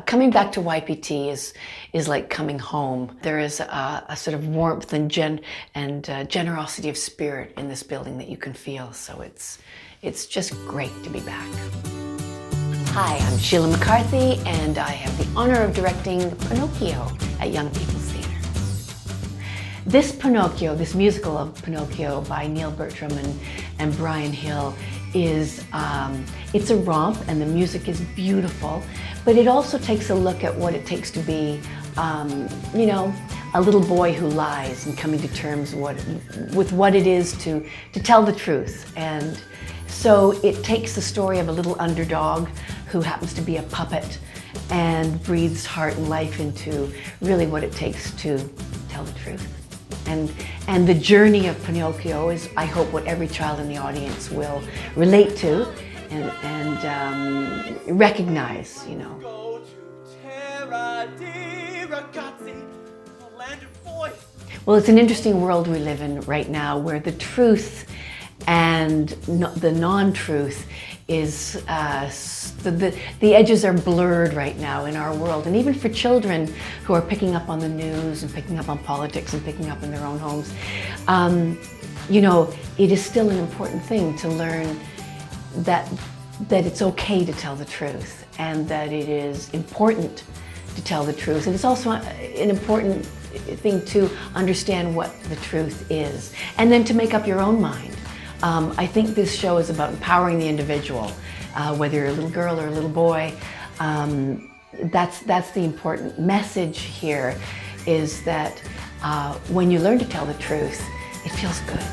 Coming back to YPT is like coming home. There is a sort of warmth and generosity of spirit in this building that you can feel. So it's just great to be back. Hi, I'm Sheila McCarthy, and I have the honor of directing Pinocchio at Young People's Theatre. This Pinocchio, this musical of Pinocchio by Neil Bertram and Brian Hill, is it's a romp, and the music is beautiful, but it also takes a look at what it takes to be, you know, a little boy who lies and coming to terms with what it is to tell the truth. And so it takes the story of a little underdog who happens to be a puppet and breathes heart and life into really what it takes to tell the truth. And the journey of Pinocchio is, I hope, what every child in the audience will relate to and recognize, you know. Well, it's an interesting world we live in right now, where the truth and the non-truth is, the edges are blurred right now in our world. And even for children who are picking up on the news and picking up on politics and picking up in their own homes, you know, it is still an important thing to learn that it's okay to tell the truth, and that it is important to tell the truth. And it's also an important thing to understand what the truth is, and then to make up your own mind. I think this show is about empowering the individual, whether you're a little girl or a little boy. That's the important message here, is that when you learn to tell the truth, it feels good.